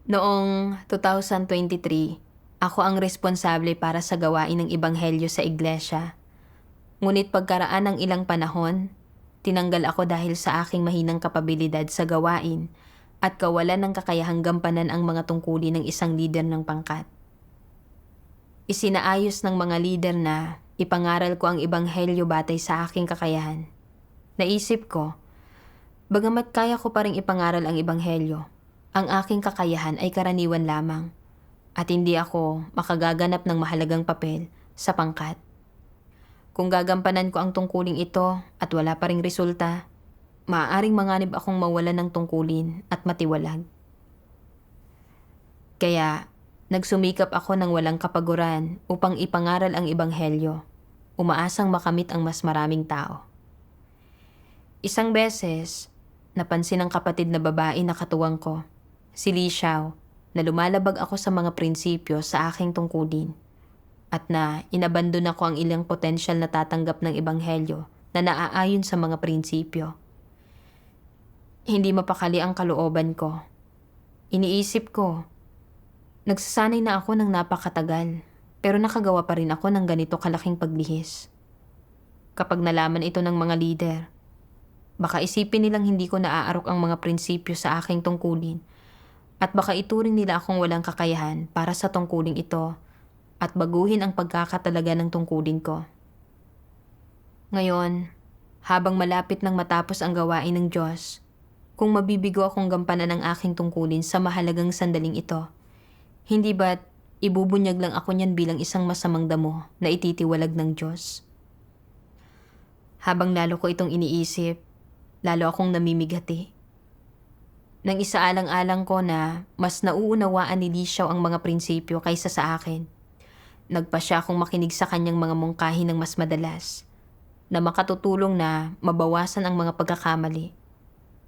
Noong 2023, ako ang responsable para sa gawain ng ebanghelyo sa iglesia. Ngunit pagkaraan ng ilang panahon, tinanggal ako dahil sa aking mahinang kapabilidad sa gawain at kawalan ng kakayahang gampanan ang mga tungkulin ng isang lider ng pangkat. Isinaayos ng mga lider na ipangaral ko ang ebanghelyo batay sa aking kakayahan. Naisip ko, bagamat kaya ko pa ring ipangaral ang ebanghelyo, ang aking kakayahan ay karaniwan lamang at hindi ako makagaganap ng mahalagang papel sa pangkat. Kung gagampanan ko ang tungkuling ito at wala pa ring resulta, maaaring manganib akong mawalan ng tungkulin at matiwalag. Kaya, nagsumikap ako ng walang kapaguran upang ipangaral ang ebanghelyo, umaasang makamit ang mas maraming tao. Isang beses, napansin ng kapatid na babae na katuwang ko, si Li Xiao, na lumalabag ako sa mga prinsipyo sa aking tungkulin at na inabandon ako ang ilang potensyal na tatanggap ng ebanghelyo na naaayon sa mga prinsipyo. Hindi mapakali ang kalooban ko. Iniisip ko, nagsasanay na ako ng napakatagal pero nakagawa pa rin ako ng ganito kalaking paglihis. Kapag nalaman ito ng mga lider, baka isipin nilang hindi ko naaarok ang mga prinsipyo sa aking tungkulin at baka ituring nila akong walang kakayahan para sa tungkuling ito at baguhin ang pagkakatalaga ng tungkulin ko. Ngayon, habang malapit nang matapos ang gawain ng Diyos, kung mabibigo akong gampanan ang aking tungkulin sa mahalagang sandaling ito, hindi ba't ibubunyag lang ako niyan bilang isang masamang damo na ititiwalag ng Diyos? Habang lalo ko itong iniisip, lalo akong namimigati. Nang isaalang-alang ko na mas nauunawaan ni Li Xiao ang mga prinsipyo kaysa sa akin, nagpa siya akong makinig sa kanyang mga mungkahi ng mas madalas, na makatutulong na mabawasan ang mga pagkakamali.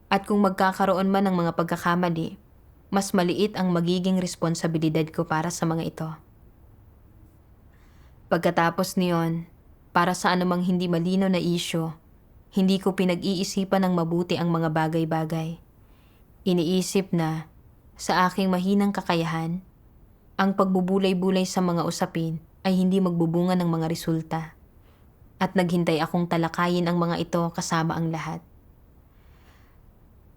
At kung magkakaroon man ng mga pagkakamali, mas maliit ang magiging responsibilidad ko para sa mga ito. Pagkatapos niyon, para sa anumang hindi malinaw na isyu, hindi ko pinag-iisipan ng mabuti ang mga bagay-bagay. Iniisip na, sa aking mahinang kakayahan, ang pagbubulay-bulay sa mga usapin ay hindi magbubunga ng mga resulta. At naghintay akong talakayin ang mga ito kasama ang lahat.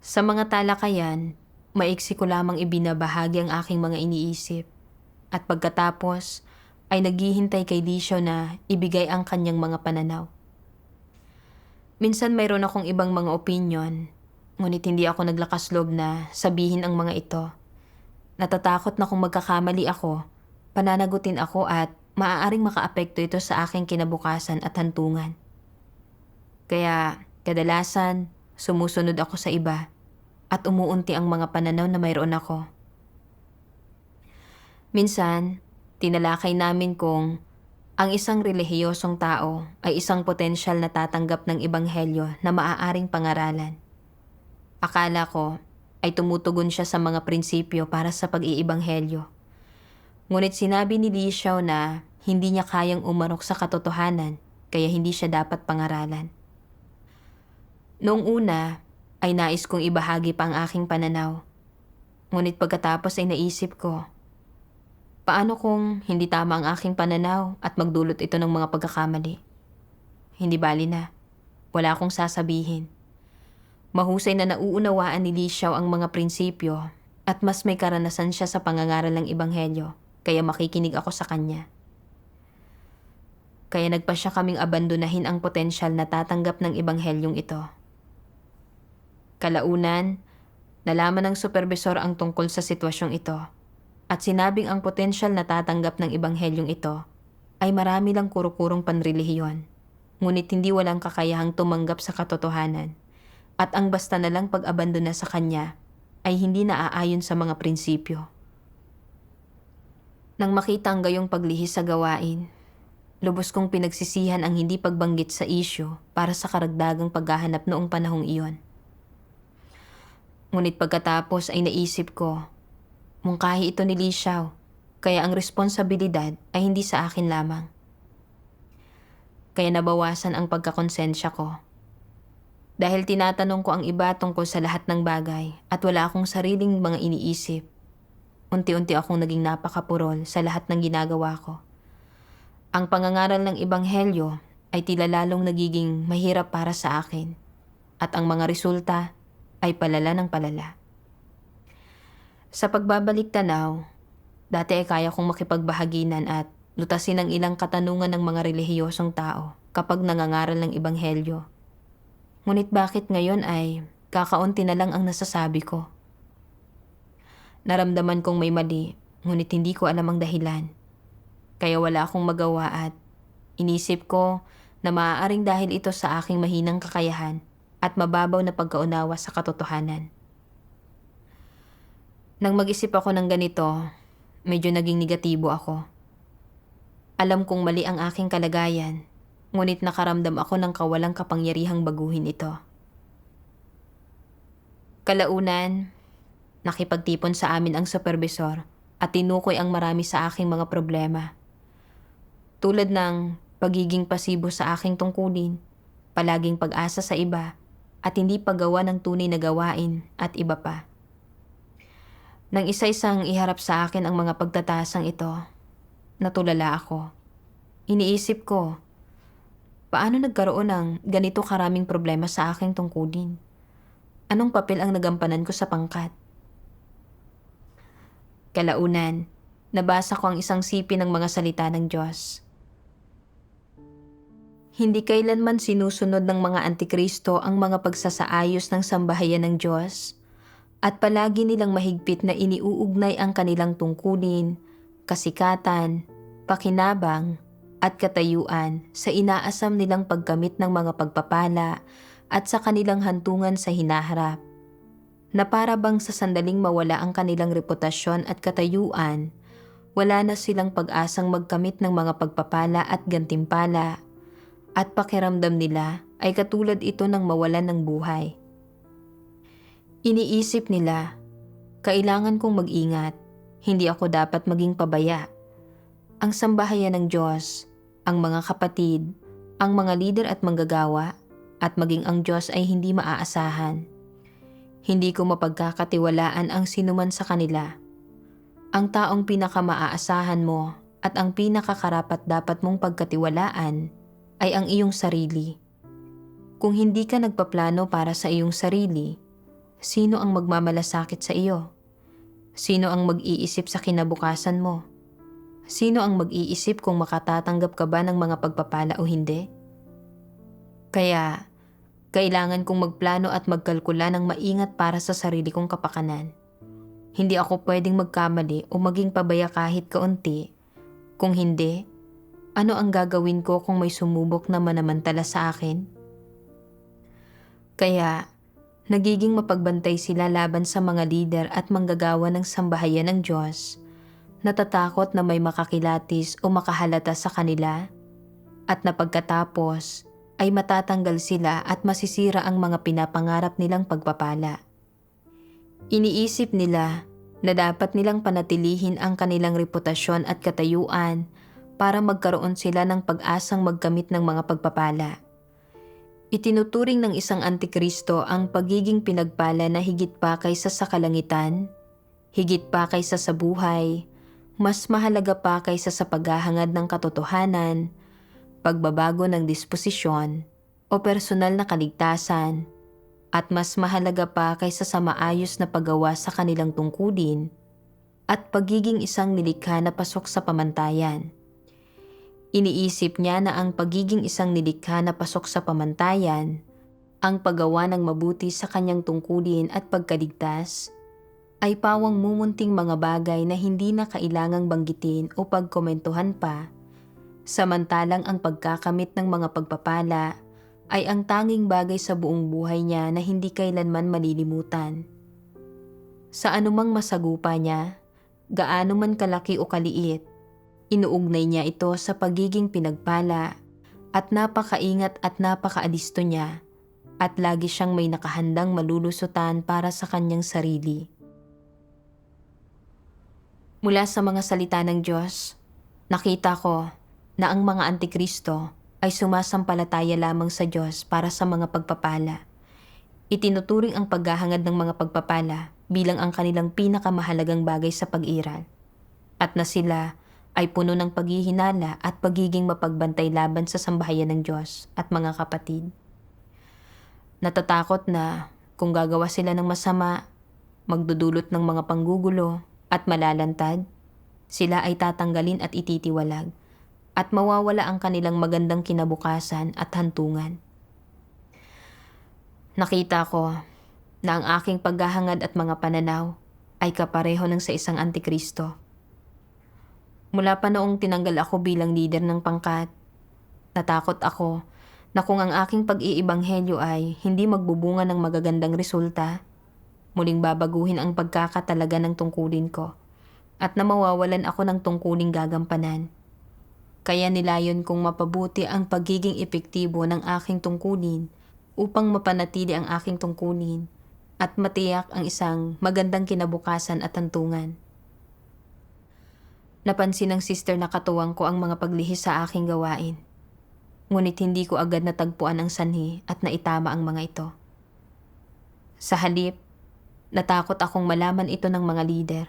Sa mga talakayan, maiksi ko lamang ibinabahagi ang aking mga iniisip. At pagkatapos, ay naghihintay kay Li Xiao na ibigay ang kanyang mga pananaw. Minsan mayroon akong ibang mga opinyon, ngunit hindi ako naglakas loob na sabihin ang mga ito. Natatakot na kung magkakamali ako, pananagutin ako at maaaring makaapekto ito sa aking kinabukasan at hantungan. Kaya kadalasan sumusunod ako sa iba at umuunti ang mga pananaw na mayroon ako. Minsan, tinalakay namin kung ang isang relihiyosong tao ay isang potensyal na tatanggap ng ebanghelyo na maaaring pangaralan. Akala ko ay tumutugon siya sa mga prinsipyo para sa pag-iibanghelyo. Ngunit sinabi ni Li Xiao na hindi niya kayang umarok sa katotohanan kaya hindi siya dapat pangaralan. Noong una ay nais kong ibahagi pa ang aking pananaw. Ngunit pagkatapos ay naisip ko, paano kung hindi tama ang aking pananaw at magdulot ito ng mga pagkakamali? Hindi bali na. Wala akong sasabihin. Mahusay na nauunawaan ni Li Xiao ang mga prinsipyo at mas may karanasan siya sa pangangaral ng ebanghelyo kaya makikinig ako sa kanya. Kaya nagpa siya kaming abandonahin ang potensyal na tatanggap ng ebanghelyong ito. Kalaunan, nalaman ng supervisor ang tungkol sa sitwasyong ito at sinabing ang potensyal na tatanggap ng ebanghelyong ito ay marami lang kuro-kurong panrelihiyon, ngunit hindi walang kakayahang tumanggap sa katotohanan. At ang basta na lang pag-abandona sa kanya ay hindi naaayon sa mga prinsipyo. Nang makita ang gayong paglihis sa gawain, lubos kong pinagsisihan ang hindi pagbanggit sa isyu para sa karagdagang paghahanap noong panahong iyon. Ngunit pagkatapos ay naisip ko, mungkahi ito ni Li Xiao, kaya ang responsibilidad ay hindi sa akin lamang. Kaya nabawasan ang pagkakonsensya ko. Dahil tinatanong ko ang iba tungkol sa lahat ng bagay at wala akong sariling mga iniisip. unti-unti akong naging napakapurol sa lahat ng ginagawa ko. Ang pangangaral ng Ebanghelyo ay tila lalong nagiging mahirap para sa akin at ang mga resulta ay palala ng palala. Sa pagbabalik tanaw, dati ay kaya kong makipagbahaginan at lutasin ang ilang katanungan ng mga relihiyosong tao kapag nangangaral ng Ebanghelyo. Ngunit bakit ngayon ay kakaunti na lang ang nasasabi ko? Naramdaman kong may mali, ngunit hindi ko alam ang dahilan. Kaya wala akong magawa at inisip ko na maaaring dahil ito sa aking mahinang kakayahan at mababaw na pagkaunawa sa katotohanan. Nang mag-isip ako ng ganito, medyo naging negatibo ako. Alam kong mali ang aking kalagayan, ngunit nakaramdam ako ng kawalang kapangyarihang baguhin ito. Kalaunan, nakipagtipon sa amin ang supervisor at tinukoy ang marami sa aking mga problema. Tulad ng pagiging pasibo sa aking tungkulin, palaging pag-asa sa iba, at hindi paggawa ng tunay na gawain at iba pa. Nang isa-isang iharap sa akin ang mga pagtatasang ito, natulala ako. Iniisip ko, paano nagkaroon ng ganito karaming problema sa aking tungkulin? Anong papel ang nagampanan ko sa pangkat? Kalaunan, nabasa ko ang isang sipi ng mga salita ng Diyos. Hindi kailanman sinusunod ng mga antikristo ang mga pagsasaayos ng sambahayan ng Diyos at palagi nilang mahigpit na iniuugnay ang kanilang tungkulin, kasikatan, pakinabang at katayuan sa inaasam nilang pagkamit ng mga pagpapala at sa kanilang hantungan sa hinaharap. Na para bang sa sandaling mawala ang kanilang reputasyon at katayuan, wala na silang pag-asang magkamit ng mga pagpapala at gantimpala, at pakiramdam nila ay katulad ito ng mawalan ng buhay. Iniisip nila, kailangan kong mag-ingat, hindi ako dapat maging pabaya. Ang sambahayan ng Diyos, ang mga kapatid, ang mga lider at manggagawa, at maging ang Diyos ay hindi maaasahan. Hindi ko mapagkakatiwalaan ang sinuman sa kanila. Ang taong pinakamaaasahan mo at ang pinakakarapat dapat mong pagkatiwalaan ay ang iyong sarili. Kung hindi ka nagpaplano para sa iyong sarili, sino ang magmamalasakit sa iyo? Sino ang mag-iisip sa kinabukasan mo? Sino ang mag-iisip kung makatatanggap ka ba ng mga pagpapala o hindi? Kaya, kailangan kong magplano at magkalkula ng maingat para sa sarili kong kapakanan. Hindi ako pwedeng magkamali o maging pabaya kahit kaunti. Kung hindi, ano ang gagawin ko kung may sumubok na manamantala sa akin? Kaya, nagiging mapagbantay sila laban sa mga lider at manggagawa ng sambahayan ng Diyos, natatakot na may makakilatis o makahalata sa kanila, at na pagkatapos ay matatanggal sila at masisira ang mga pinapangarap nilang pagpapala. Iniisip nila na dapat nilang panatilihin ang kanilang reputasyon at katayuan para magkaroon sila ng pag-asang magkamit ng mga pagpapala. Itinuturing ng isang antikristo ang pagiging pinagpala na higit pa kaysa sa kalangitan, higit pa kaysa sa buhay, mas mahalaga pa kaysa sa paghahangad ng katotohanan, pagbabago ng disposisyon, o personal na kaligtasan, at mas mahalaga pa kaysa sa maayos na paggawa sa kanilang tungkulin at pagiging isang nilikha na pasok sa pamantayan. Iniisip niya na ang pagiging isang nilikha na pasok sa pamantayan, ang paggawa ng mabuti sa kanyang tungkulin at pagkaligtas, ay pawang mumunting mga bagay na hindi na kailangang banggitin o pagkomentuhan pa, samantalang ang pagkakamit ng mga pagpapala ay ang tanging bagay sa buong buhay niya na hindi kailanman malilimutan. Sa anumang masagupa niya, gaano man kalaki o kaliit, inuugnay niya ito sa pagiging pinagpala at napakaingat at napakaalisto niya at lagi siyang may nakahandang malulusutan para sa kanyang sarili. Mula sa mga salita ng Diyos, nakita ko na ang mga antikristo ay sumasampalataya lamang sa Diyos para sa mga pagpapala. Itinuturing ang paghahangad ng mga pagpapala bilang ang kanilang pinakamahalagang bagay sa pag-iral, at na sila ay puno ng paghihinala at pagiging mapagbantay laban sa sambahayan ng Diyos at mga kapatid. Natatakot na kung gagawa sila ng masama, magdudulot ng mga panggugulo at malalantad, sila ay tatanggalin at ititiwalag at mawawala ang kanilang magandang kinabukasan at hantungan. Nakita ko na ang aking paghahangad at mga pananaw ay kapareho ng sa isang antikristo. Mula pa noong tinanggal ako bilang leader ng pangkat, natakot ako na kung ang aking pag-iibanghelyo ay hindi magbubunga ng magagandang resulta, muling babaguhin ang pagkakatalaga ng tungkulin ko at na mawawalan ako ng tungkuling gagampanan. Kaya nilayon kong mapabuti ang pagiging epektibo ng aking tungkulin upang mapanatili ang aking tungkulin at matiyak ang isang magandang kinabukasan at hantungan. Napansin ng sister na katuwang ko ang mga paglihis sa aking gawain. Ngunit hindi ko agad natagpuan ang sanhi at naitama ang mga ito. Sa halip, natakot akong malaman ito ng mga lider.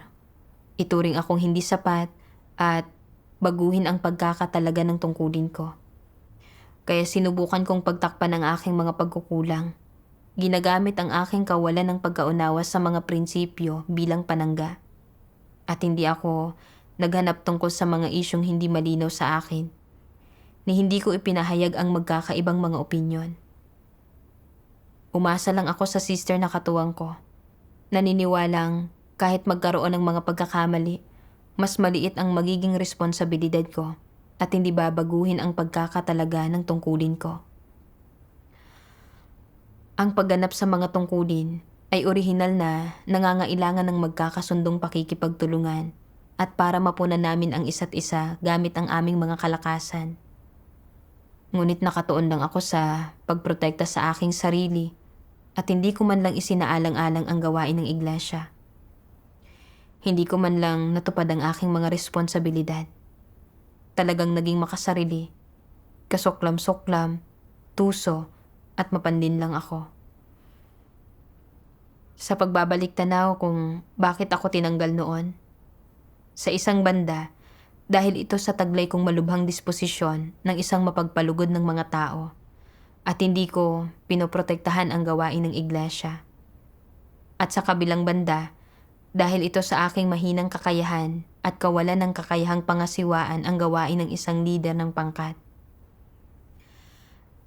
Ituring akong hindi sapat at baguhin ang pagkakatalaga ng tungkulin ko. Kaya sinubukan kong pagtakpan ang aking mga pagkukulang. Ginagamit ang aking kawalan ng pagkaunawa sa mga prinsipyo bilang panangga. At hindi ako naghanap tungkol sa mga isyong hindi malinaw sa akin, ni hindi ko ipinahayag ang magkakaibang mga opinyon. Umasa lang ako sa sister na katuwang ko. Naniniwalang kahit magkaroon ng mga pagkakamali, mas maliit ang magiging responsibilidad ko at hindi babaguhin ang pagkakatalaga ng tungkulin ko. Ang pagganap sa mga tungkulin ay orihinal na nangangailangan ng magkakasundong pakikipagtulungan at para mapunan namin ang isa't isa gamit ang aming mga kalakasan. Ngunit nakatuon lang ako sa pagprotekta sa aking sarili at hindi ko man lang isinaalang-alang ang gawain ng iglesia. Hindi ko man lang natupad ang aking mga responsibilidad. Talagang naging makasarili, kasuklam-suklam, tuso, at mapandin lang ako. Sa pagbabalik tanaw kung bakit ako tinanggal noon, sa isang banda, dahil ito sa taglay kong malubhang disposisyon ng isang mapagpalugod ng mga tao at hindi ko pinoprotektahan ang gawain ng iglesia. At sa kabilang banda, dahil ito sa aking mahinang kakayahan at kawalan ng kakayahang pangasiwaan ang gawain ng isang leader ng pangkat.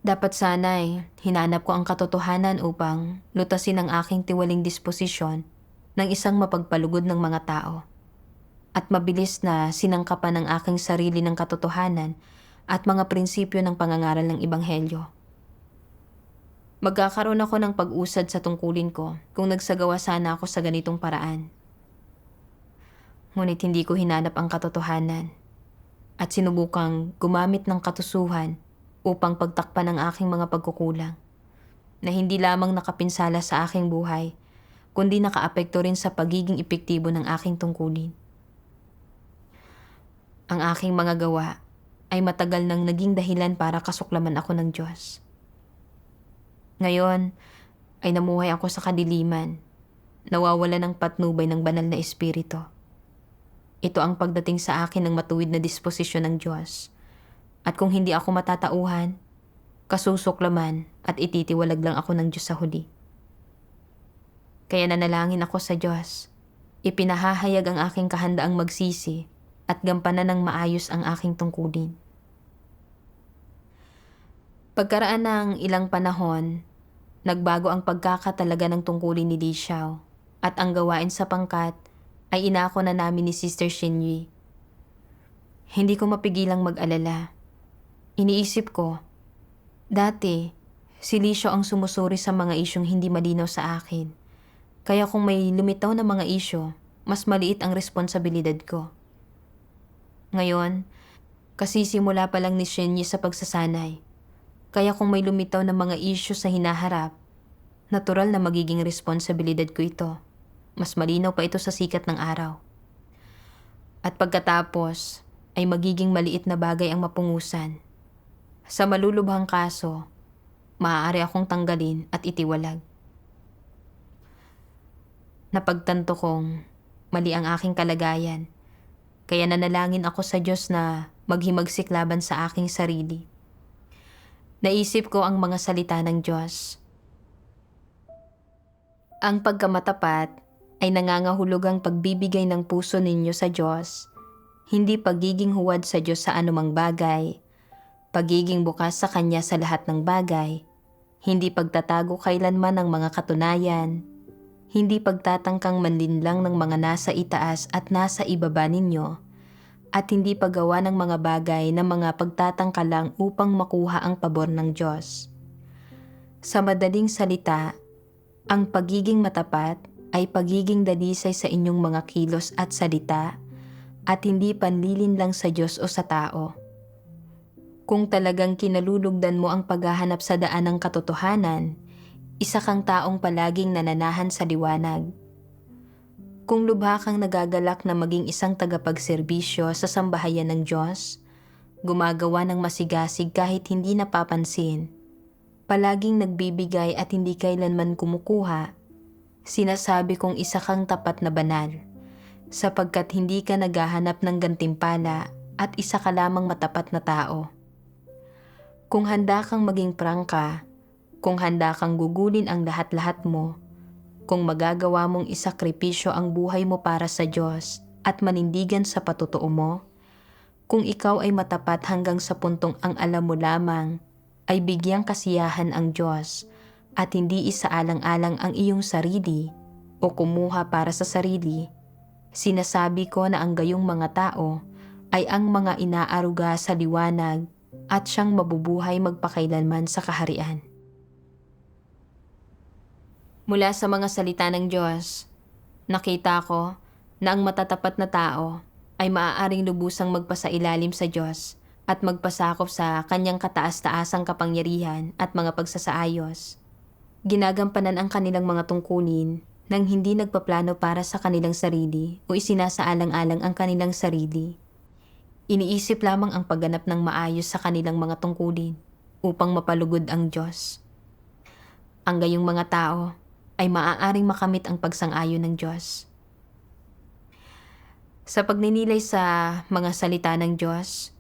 Dapat sana'y hinanap ko ang katotohanan upang lutasin ang aking tiwaling disposisyon ng isang mapagpalugod ng mga tao. At mabilis na sinangkapan ng aking sarili ng katotohanan at mga prinsipyo ng pangangaral ng Ebanghelyo. Magkakaroon ako ng pag-usad sa tungkulin ko kung nagsagawa sana ako sa ganitong paraan. Ngunit hindi ko hinanap ang katotohanan at sinubukang gumamit ng katusuhan upang pagtakpan ang aking mga pagkukulang na hindi lamang nakapinsala sa aking buhay kundi nakaapekto rin sa pagiging epektibo ng aking tungkulin. Ang aking mga gawa ay matagal nang naging dahilan para kasuklaman ako ng Diyos. Ngayon ay namuhay ako sa kadiliman, nawawala ng patnubay ng banal na espiritu. Ito ang pagdating sa akin ng matuwid na disposisyon ng Diyos. At kung hindi ako matatauhan, kasusuklaman at ititiwalag lang ako ng Diyos sa huli. Kaya nanalangin ako sa Diyos. Ipinahahayag ang aking kahandaang magsisi at gampanan ng maayos ang aking tungkulin. Pagkaraan ng ilang panahon, nagbago ang pagkakatalaga ng tungkulin ni Li Xiao at ang gawain sa pangkat ay inako na namin ni Sister Xinyi. Hindi ko mapigilang mag-alala. Iniisip ko, dati si Li Xiao ang sumusuri sa mga isyong hindi malinaw sa akin. Kaya kung may lumitaw na mga isyo, mas maliit ang responsibilidad ko. Ngayon, kasisimula pa lang ni Xinyi sa pagsasanay. Kaya kung may lumitaw na mga isyo sa hinaharap, natural na magiging responsibilidad ko ito. Mas malinaw pa ito sa sikat ng araw. At pagkatapos, ay magiging maliit na bagay ang mapungusan. Sa malulubhang kaso, maaari akong tanggalin at itiwalag. Napagtanto kong mali ang aking kalagayan. Kaya nanalangin ako sa Diyos na maghimagsik laban sa aking sarili. Naisip ko ang mga salita ng Diyos. Ang pagkamatapat ay nangangahulugang pagbibigay ng puso ninyo sa Diyos, hindi pagiging huwad sa Diyos sa anumang bagay, pagiging bukas sa Kanya sa lahat ng bagay, hindi pagtatago kailanman ng mga katunayan, hindi pagtatangkang manlinlang ng mga nasa itaas at nasa ibaba ninyo, at hindi paggawa ng mga bagay na mga pagtatangka lang upang makuha ang pabor ng Diyos. Sa madaling salita, ang pagiging matapat ay pagiging dalisay sa inyong mga kilos at salita at hindi panlilin lang sa Diyos o sa tao. Kung talagang kinalulugdan mo ang paghahanap sa daan ng katotohanan, isa kang taong palaging nananahan sa liwanag. Kung lubha kang nagagalak na maging isang tagapagserbisyo sa sambahayan ng Diyos, gumagawa ng masigasig kahit hindi napapansin, palaging nagbibigay at hindi kailanman kumukuha, sinasabi kong isa kang tapat na banal, sapagkat hindi ka naghahanap ng gantimpala at isa ka lamang matapat na tao. Kung handa kang maging prangka, kung handa kang gugulin ang lahat-lahat mo, kung magagawa mong isakripisyo ang buhay mo para sa Diyos at manindigan sa patotoo mo, kung ikaw ay matapat hanggang sa puntong ang alam mo lamang ay bigyang kasiyahan ang Diyos at hindi isaalang-alang ang iyong sarili o kumuha para sa sarili, sinasabi ko na ang gayong mga tao ay ang mga inaaruga sa liwanag at siyang mabubuhay magpakailanman sa kaharian. Mula sa mga salita ng Diyos, nakita ko na ang matatapat na tao ay maaaring lubusang magpasailalim sa Diyos at magpasakop sa kanyang kataas-taasang kapangyarihan at mga pagsasaayos. Ginagampanan ang kanilang mga tungkulin nang hindi nagpaplano para sa kanilang sarili o isinasaalang-alang ang kanilang sarili. Iniisip lamang ang pagganap ng maayos sa kanilang mga tungkulin upang mapalugod ang Diyos. Ang gayong mga tao ay maaaring makamit ang pagsang-ayon ng Diyos. Sa pagninilay sa mga salita ng Diyos,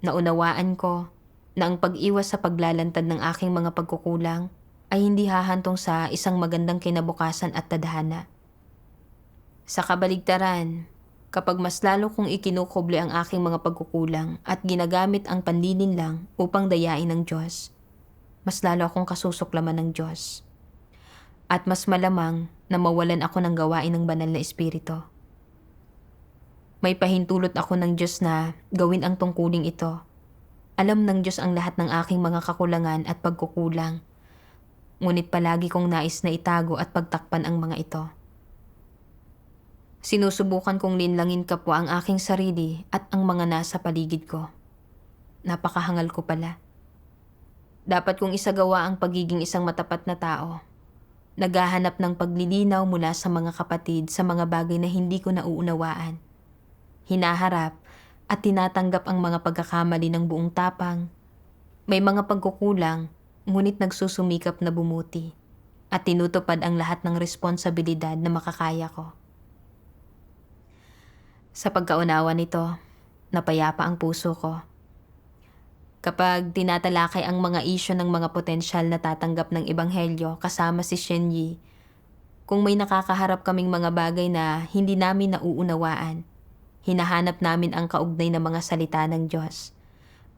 naunawaan ko na ang pag-iwas sa paglalantad ng aking mga pagkukulang ay hindi hahantong sa isang magandang kinabukasan at tadhana. Sa kabaligtaran, kapag mas lalo kong ikinukuble ang aking mga pagkukulang at ginagamit ang panlilinlang upang dayain ng Diyos, mas lalo akong kasusuklaman ng Diyos. At mas malamang na mawalan ako ng gawain ng banal na espiritu. May pahintulot ako ng Diyos na gawin ang tungkuling ito. Alam ng Diyos ang lahat ng aking mga kakulangan at pagkukulang. Ngunit palagi kong nais na itago at pagtakpan ang mga ito. Sinusubukan kong linlangin kapwa ang aking sarili at ang mga nasa paligid ko. Napakahangal ko pala. Dapat kong isagawa ang pagiging isang matapat na tao. Naghahanap ng paglilinaw mula sa mga kapatid sa mga bagay na hindi ko nauunawaan. Hinaharap at tinatanggap ang mga pagkakamali ng buong tapang. May mga pagkukulang, ngunit nagsusumikap na bumuti at tinutupad ang lahat ng responsibilidad na makakaya ko. Sa pagkaunawa nito, napayapa ang puso ko. Kapag tinatalakay ang mga isyu ng mga potensyal na tatanggap ng Ebanghelyo kasama si Shenyi, kung may nakakaharap kaming mga bagay na hindi namin nauunawaan, hinahanap namin ang kaugnay na mga salita ng Diyos.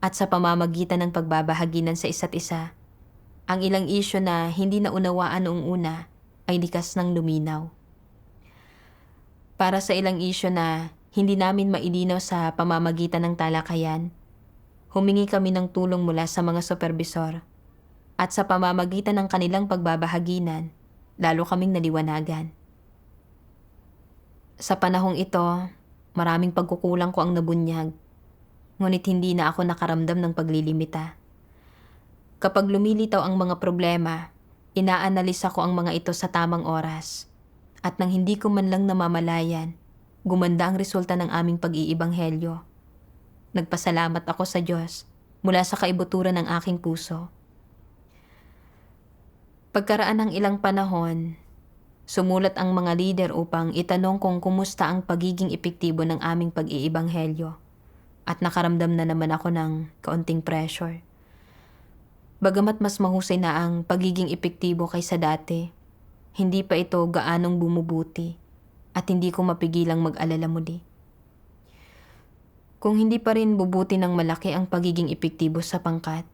At sa pamamagitan ng pagbabahaginan sa isa't isa, ang ilang isyu na hindi naunawaan noong una ay likas ng luminaw. Para sa ilang isyu na hindi namin mailinaw sa pamamagitan ng talakayan, humingi kami ng tulong mula sa mga supervisor at sa pamamagitan ng kanilang pagbabahaginan, lalo kaming naliwanagan. Sa panahong ito, maraming pagkukulang ko ang nabunyag, ngunit hindi na ako nakaramdam ng paglilimita. Kapag lumilitaw ang mga problema, inaanalisa ko ang mga ito sa tamang oras, at nang hindi ko man lang namamalayan, gumanda ang resulta ng aming pag-iibanghelyo. Nagpasalamat ako sa Diyos mula sa kaibuturan ng aking puso. Pagkaraan ng ilang panahon, Sumulat ang mga lider upang itanong kung kumusta ang pagiging epektibo ng aming pag-iibanghelyo. At nakaramdam na naman ako ng kaunting pressure. Bagamat mas mahusay na ang pagiging epektibo kaysa dati, hindi pa ito gaanong bumubuti at hindi ko mapigilang mag-alala muli. Kung hindi pa rin bubuti ng malaki ang pagiging epektibo sa pangkat,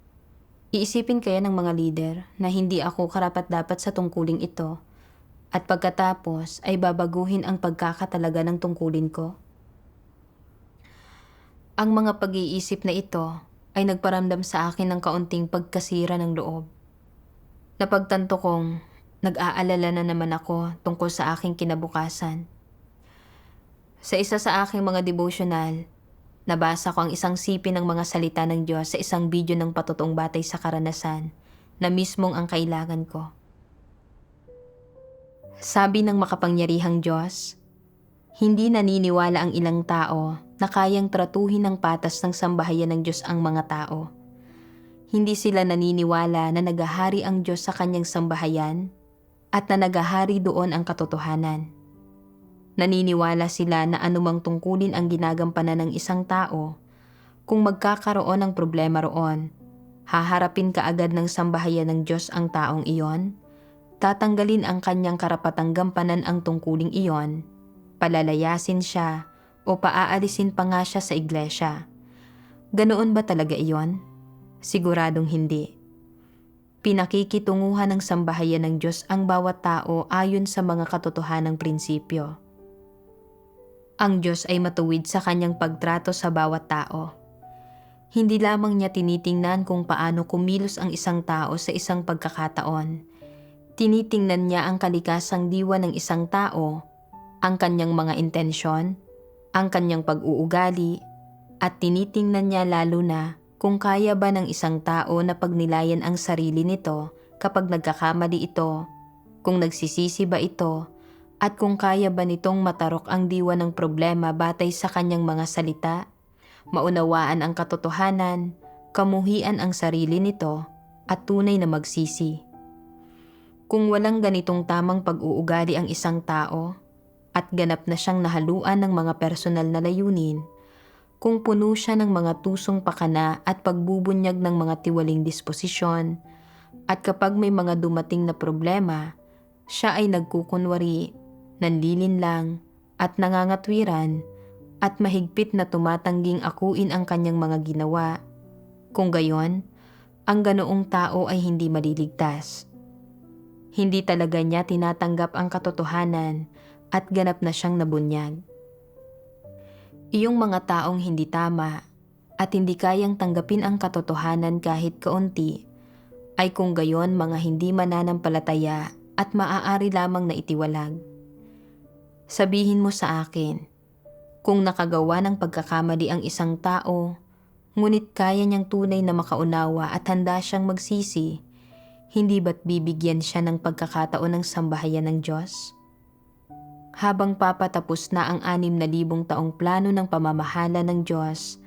iisipin kaya ng mga lider na hindi ako karapat-dapat sa tungkuling ito at pagkatapos ay babaguhin ang pagkakatalaga ng tungkulin ko? Ang mga pag-iisip na ito ay nagparamdam sa akin ng kaunting pagkasira ng loob. Napagtanto kong nag-aalala na naman ako tungkol sa aking kinabukasan. Sa isa sa aking mga devotional, nabasa ko ang isang sipin ng mga salita ng Diyos sa isang video ng patotoong batay sa karanasan na mismong ang kailangan ko. Sabi ng makapangyarihang Diyos, hindi naniniwala ang ilang tao na kayang tratuhin ng patas ng sambahayan ng Diyos ang mga tao. Hindi sila naniniwala na nagahari ang Diyos sa kanyang sambahayan at na nagahari doon ang katotohanan. Naniniwala sila na anumang tungkulin ang ginagampanan ng isang tao, kung magkakaroon ng problema roon, haharapin kaagad ng sambahayan ng Diyos ang taong iyon, tatanggalin ang kanyang karapatang gampanan ang tungkuling iyon, palalayasin siya o paaalisin pa nga siya sa iglesia. Ganoon ba talaga iyon? Siguradong hindi. Pinakikitunguhan ng sambahayan ng Diyos ang bawat tao ayon sa mga katotohanang prinsipyo. Ang Diyos ay matuwid sa kanyang pagtrato sa bawat tao. Hindi lamang niya tinitingnan kung paano kumilos ang isang tao sa isang pagkakataon. Tinitingnan niya ang kalikasang diwa ng isang tao, ang kanyang mga intensyon, ang kanyang pag-uugali, at tinitingnan niya lalo na kung kaya ba ng isang tao na pagnilayan ang sarili nito kapag nagkakamali ito, kung nagsisisi ba ito, at kung kaya ba nitong matarok ang diwa ng problema batay sa kanyang mga salita, maunawaan ang katotohanan, kamuhian ang sarili nito, at tunay na magsisi. Kung walang ganitong tamang pag-uugali ang isang tao, at ganap na siyang nahaluan ng mga personal na layunin, kung puno siya ng mga tusong pakana at pagbubunyag ng mga tiwaling disposisyon, at kapag may mga dumating na problema, siya ay nagkukunwari, nanlilinlang, at nangangatwiran, at mahigpit na tumatangging akuin ang kanyang mga ginawa. Kung gayon, ang ganoong tao ay hindi maliligtas. Hindi talaga niya tinatanggap ang katotohanan at ganap na siyang nabunyag. Iyong mga taong hindi tama at hindi kayang tanggapin ang katotohanan kahit kaunti, ay kung gayon mga hindi mananampalataya at maaari lamang na itiwalag. Sabihin mo sa akin, kung nakagawa ng pagkakamali ang isang tao, ngunit kaya niyang tunay na makaunawa at handa siyang magsisi, hindi ba't bibigyan siya ng pagkakataon ng sambahayan ng Diyos? Habang papatapos na ang 6,000 taong plano ng pamamahala ng Diyos,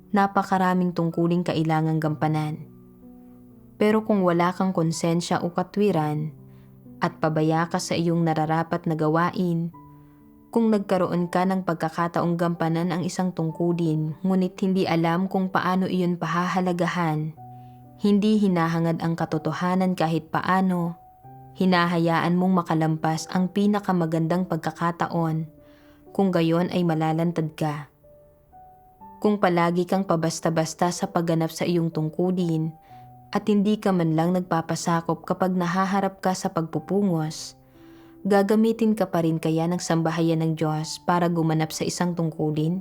napakaraming tungkuling kailangang gampanan. Pero kung wala kang konsensya o katwiran, at pabaya ka sa iyong nararapat na gawain, kung nagkaroon ka ng pagkakataong gampanan ang isang tungkulin ngunit hindi alam kung paano iyon pahahalagahan, hindi hinahangad ang katotohanan kahit paano, hinahayaan mong makalampas ang pinakamagandang pagkakataon, kung gayon ay malalantad ka. Kung palagi kang pabasta-basta sa pagganap sa iyong tungkulin at hindi ka man lang nagpapasakop kapag nahaharap ka sa pagpupungos, gagamitin ka pa rin kaya ng sambahayan ng Diyos para gumanap sa isang tungkulin?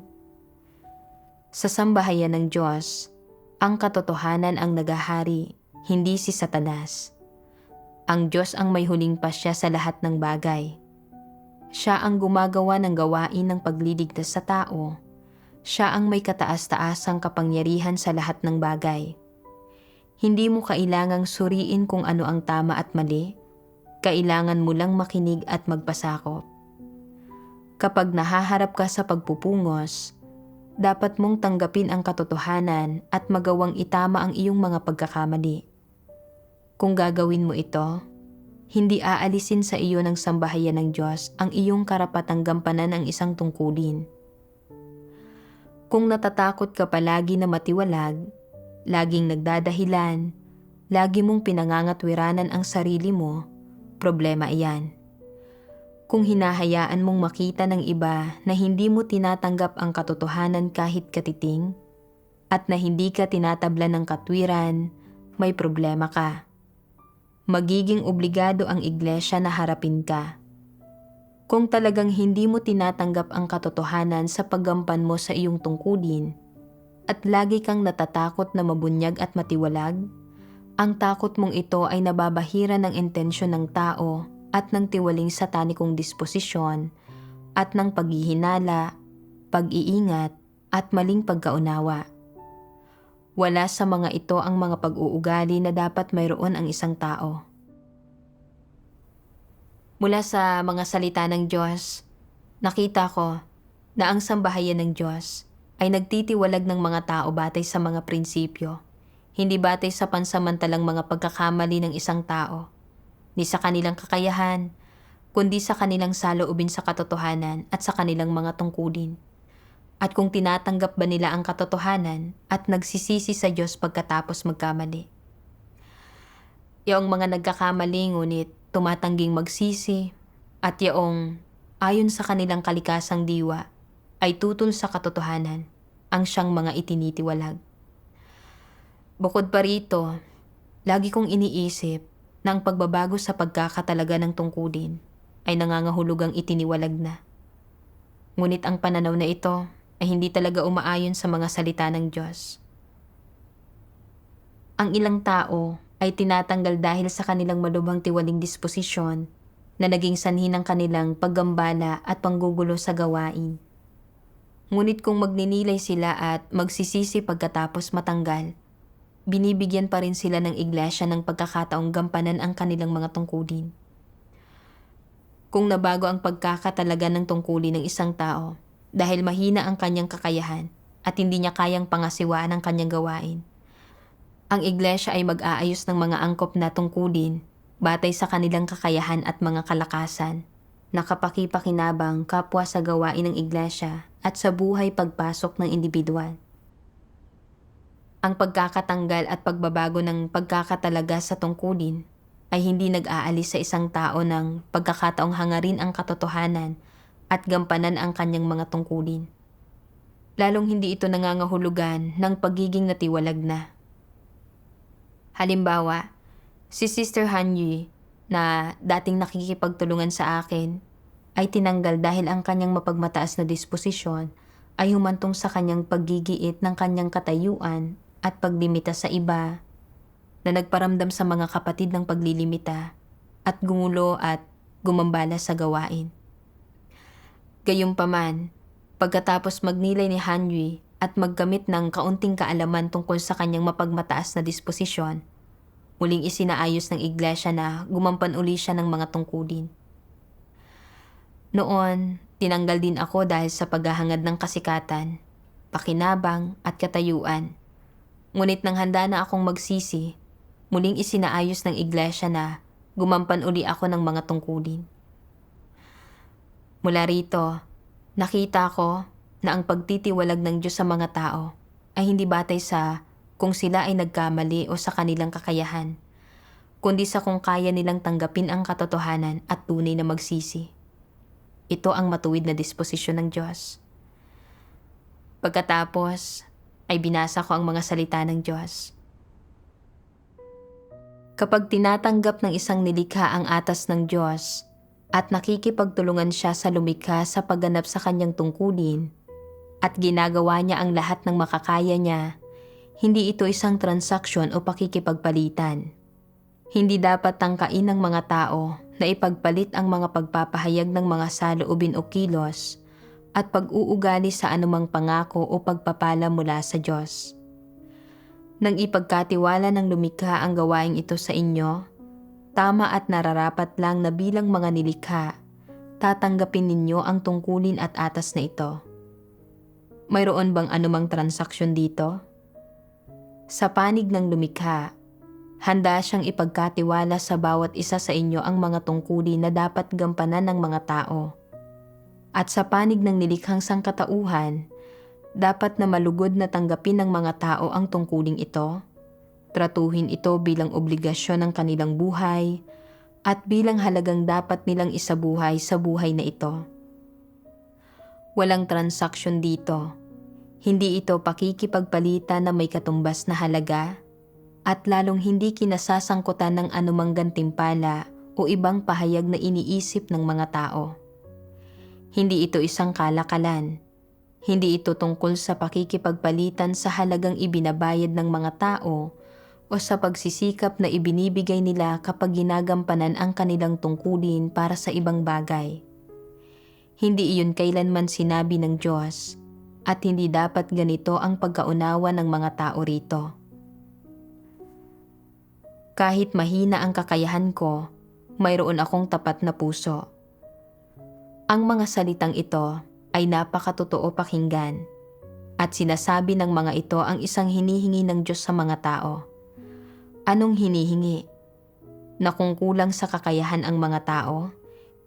Sa sambahayan ng Diyos, ang katotohanan ang nagahari, hindi si Satanas. Ang Diyos ang may huling pasya sa lahat ng bagay. Siya ang gumagawa ng gawain ng pagliligtas sa tao. Siya ang may kataas-taasang kapangyarihan sa lahat ng bagay. Hindi mo kailangang suriin kung ano ang tama at mali. Kailangan mo lang makinig at magpasakop. Kapag nahaharap ka sa pagpupungos, dapat mong tanggapin ang katotohanan at magawang itama ang iyong mga pagkakamali. Kung gagawin mo ito, hindi aalisin sa iyo ng sambahayan ng Diyos ang iyong karapatang gampanan ang isang tungkulin. Kung natatakot ka palagi na matiwalag, laging nagdadahilan, lagi mong pinangangatwiranan ang sarili mo, problema iyan. Kung hinahayaan mong makita ng iba na hindi mo tinatanggap ang katotohanan kahit katiting, at na hindi ka tinatablan ng katwiran, may problema ka. Magiging obligado ang iglesia na harapin ka. Kung talagang hindi mo tinatanggap ang katotohanan sa paggampan mo sa iyong tungkulin, at lagi kang natatakot na mabunyag at matiwalag, ang takot mong ito ay nababahira ng intensyon ng tao at ng tiwaling satanikong disposisyon at ng paghihinala, pag-iingat at maling pagkaunawa. Wala sa mga ito ang mga pag-uugali na dapat mayroon ang isang tao. Mula sa mga salita ng Diyos, nakita ko na ang sambahayan ng Diyos ay nagtitiwalag ng mga tao batay sa mga prinsipyo, hindi batay sa pansamantalang mga pagkakamali ng isang tao, ni sa kanilang kakayahan, kundi sa kanilang saloobin sa katotohanan at sa kanilang mga tungkulin. At kung tinatanggap ba nila ang katotohanan at nagsisisi sa Diyos pagkatapos magkamali. Yaong mga nagkakamali ngunit tumatangging magsisi at yaong ayon sa kanilang kalikasang diwa ay tutol sa katotohanan ang siyang mga itinitiwalag. Bukod pa rito, lagi kong iniisip na ang pagbabago sa pagkakatalaga ng tungkulin ay nangangahulugang itiniwalag na. Ngunit ang pananaw na ito ay hindi talaga umaayon sa mga salita ng Diyos. Ang ilang tao ay tinatanggal dahil sa kanilang malubhang tiwaling disposisyon na naging sanhi ng kanilang paggambala at panggugulo sa gawain. Ngunit kung magninilay sila at magsisisi pagkatapos matanggal, binibigyan pa rin sila ng iglesia ng pagkakataong gampanan ang kanilang mga tungkulin. Kung nabago ang pagkakatalaga ng tungkulin ng isang tao, dahil mahina ang kanyang kakayahan at hindi niya kayang pangasiwaan ang kanyang gawain, ang iglesia ay mag-aayos ng mga angkop na tungkulin batay sa kanilang kakayahan at mga kalakasan, nakapakipakinabang kapwa sa gawain ng iglesia at sa buhay pagpasok ng individual. Ang pagkakatanggal at pagbabago ng pagkakatalaga sa tungkulin ay hindi nag-aalis sa isang tao ng pagkakataong hangarin ang katotohanan at gampanan ang kanyang mga tungkulin. Lalong hindi ito nangangahulugan ng pagiging natiwalag na. Halimbawa, si Sister Hanyi na dating nakikipagtulungan sa akin ay tinanggal dahil ang kanyang mapagmataas na disposisyon ay humantong sa kanyang paggigiit ng kanyang katayuan at paglimita sa iba, na nagparamdam sa mga kapatid ng paglilimita at gumulo at gumambala sa gawain. Gayunpaman, pagkatapos magnilay ni Hanyi at maggamit ng kaunting kaalaman tungkol sa kanyang mapagmataas na disposisyon, muling isinaayos ng iglesia na gumampan uli siya ng mga tungkulin. Noon, tinanggal din ako dahil sa paghahangad ng kasikatan, pakinabang at katayuan. Ngunit nang handa na akong magsisi, muling isinaayos ng iglesia na gumampan uli ako ng mga tungkulin. Mula rito, nakita ko na ang pagtitiwalag ng Diyos sa mga tao ay hindi batay sa kung sila ay nagkamali o sa kanilang kakayahan, kundi sa kung kaya nilang tanggapin ang katotohanan at tunay na magsisi. Ito ang matuwid na disposisyon ng Diyos. Pagkatapos, ay binasa ko ang mga salita ng Diyos. Kapag tinatanggap ng isang nilikha ang atas ng Diyos at nakikipagtulungan siya sa lumikha sa pagganap sa kanyang tungkulin at ginagawa niya ang lahat ng makakaya niya, hindi ito isang transaksyon o pakikipagpalitan. Hindi dapat tangkain ng mga tao na ipagpalit ang mga pagpapahayag ng mga saloobin o kilos at pag-uugali sa anumang pangako o pagpapala mula sa Diyos. Nang ipagkatiwala ng lumikha ang gawaing ito sa inyo, tama at nararapat lang na bilang mga nilikha, tatanggapin ninyo ang tungkulin at atas na ito. Mayroon bang anumang transaksyon dito? Sa panig ng lumikha, Handa siyang ipagkatiwala sa bawat isa sa inyo ang mga tungkulin na dapat gampanan ng mga tao. At sa panig ng nilikhang sangkatauhan, dapat na malugod na tanggapin ng mga tao ang tungkuling ito, tratuhin ito bilang obligasyon ng kanilang buhay, at bilang halagang dapat nilang isabuhay sa buhay na ito. Walang transaksyon dito. Hindi ito pakikipagpalitan na may katumbas na halaga, at lalong hindi kinasasangkutan ng anumang gantimpala o ibang pahayag na iniisip ng mga tao. Hindi ito isang kalakalan. Hindi ito tungkol sa pakikipagpalitan sa halagang ibinabayad ng mga tao o sa pagsisikap na ibinibigay nila kapag ginagampanan ang kanilang tungkulin para sa ibang bagay. Hindi iyon kailanman sinabi ng Diyos, at hindi dapat ganito ang pagkaunawa ng mga tao rito. Kahit mahina ang kakayahan ko, mayroon akong tapat na puso. Ang mga salitang ito ay napakatotoo pakinggan, at sinasabi ng mga ito ang isang hinihingi ng Diyos sa mga tao. Anong hinihingi? Na kung kulang sa kakayahan ang mga tao,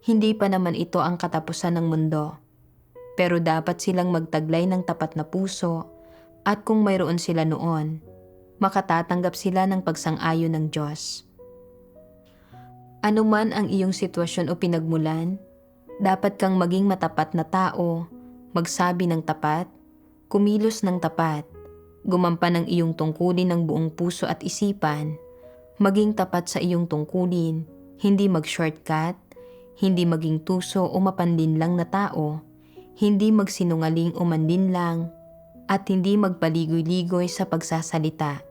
hindi pa naman ito ang katapusan ng mundo. Pero dapat silang magtaglay ng tapat na puso, at kung mayroon sila noon, makatatanggap sila ng pagsang-ayon ng Diyos. Ano man ang iyong sitwasyon o pinagmulan, dapat kang maging matapat na tao, magsabi ng tapat, kumilos ng tapat, gumampan ng iyong tungkulin ng buong puso at isipan, maging tapat sa iyong tungkulin, hindi mag-shortcut, hindi maging tuso o mapandinlang na tao, hindi magsinungaling o mandinlang, at hindi magpaligoy-ligoy sa pagsasalita.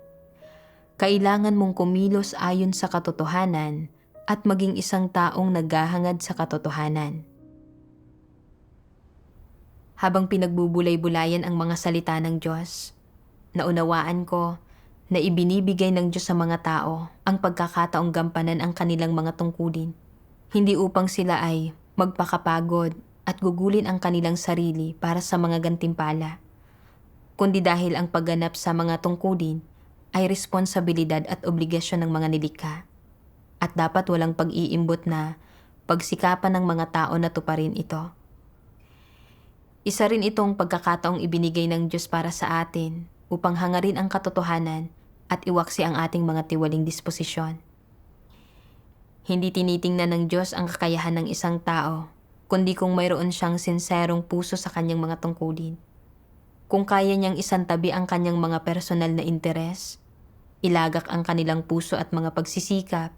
Kailangan mong kumilos ayon sa katotohanan at maging isang taong naghahangad sa katotohanan. Habang pinagbubulay-bulayan ang mga salita ng Diyos, naunawaan ko na ibinibigay ng Diyos sa mga tao ang pagkakataong gampanan ang kanilang mga tungkulin, hindi upang sila ay magpakapagod at gugulin ang kanilang sarili para sa mga gantimpala, kundi dahil ang pagganap sa mga tungkulin ay responsibilidad at obligasyon ng mga nilikha, at dapat walang pag-iimbot na pagsikapan ng mga tao na tuparin ito. Isa rin itong pagkakataong ibinigay ng Diyos para sa atin upang hangarin ang katotohanan at iwaksi ang ating mga tiwaling disposisyon. Hindi tinitingnan ng Diyos ang kakayahan ng isang tao, kundi kung mayroon siyang sinserong puso sa kanyang mga tungkulin. Kung kaya niyang isantabi ang kanyang mga personal na interes, ilagak ang kanilang puso at mga pagsisikap,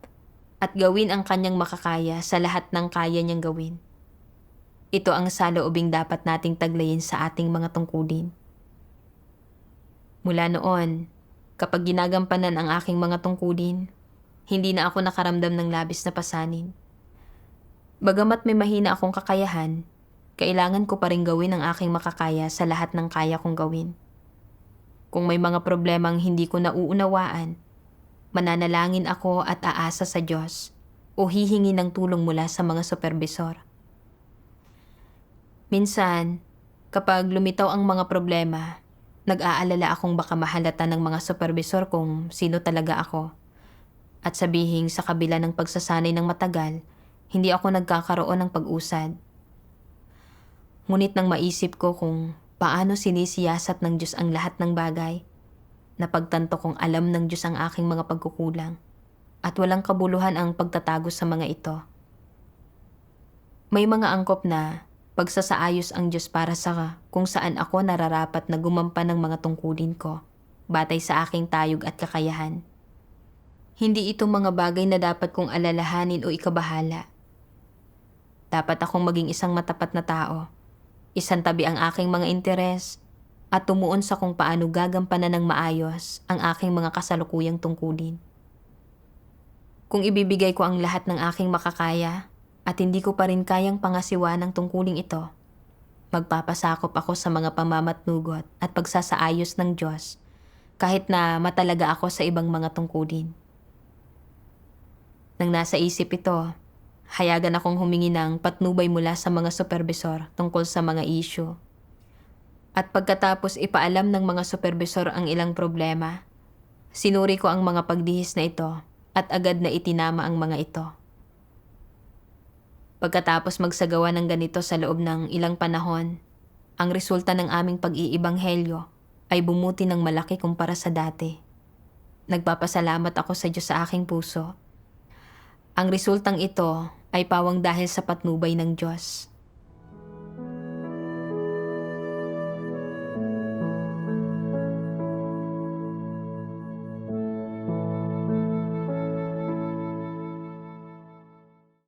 at gawin ang kanyang makakaya sa lahat ng kaya niyang gawin. Ito ang saloobing dapat nating taglayin sa ating mga tungkulin. Mula noon, kapag ginagampanan ang aking mga tungkulin, hindi na ako nakaramdam ng labis na pasanin. Bagamat may mahina akong kakayahan, kailangan ko pa rin gawin ang aking makakaya sa lahat ng kaya kong gawin. Kung may mga problemang hindi ko nauunawaan, mananalangin ako at aasa sa Diyos o hihingi ng tulong mula sa mga supervisor. Minsan, kapag lumitaw ang mga problema, nag-aalala akong baka mahalata ng mga supervisor kung sino talaga ako. At sabihin sa kabila ng pagsasanay ng matagal, hindi ako nagkakaroon ng pag-usad. Ngunit nang maisip ko kung paano sinisiyasat ng Diyos ang lahat ng bagay, napagtanto kong alam ng Diyos ang aking mga pagkukulang at walang kabuluhan ang pagtatago sa mga ito. May mga angkop na pagsasaayos ang Diyos para sa kung saan ako nararapat na gumampan ng mga tungkulin ko batay sa aking tayog at kakayahan. Hindi ito mga bagay na dapat kong alalahanin o ikabahala. Dapat akong maging isang matapat na tao, isantabi ang aking mga interes, at tumuon sa kung paano gagampanan ng maayos ang aking mga kasalukuyang tungkulin. Kung ibibigay ko ang lahat ng aking makakaya at hindi ko pa rin kayang pangasiwa ng tungkuling ito, magpapasakop ako sa mga pamamatnugot at pagsasaayos ng Diyos kahit na matalaga ako sa ibang mga tungkulin. Nang nasa isip ito, hayagan akong humingi ng patnubay mula sa mga supervisor tungkol sa mga issue. At pagkatapos ipaalam ng mga supervisor ang ilang problema, Sinuri ko ang mga pagdihis na ito at agad na itinama ang mga ito. Pagkatapos magsagawa ng ganito sa loob ng ilang panahon, ang resulta ng aming pag-iibanghelyo ay bumuti ng malaki kumpara sa dati. Nagpapasalamat ako sa Diyos sa aking puso. Ang resultang ito ay pawang dahil sa patnubay ng Diyos.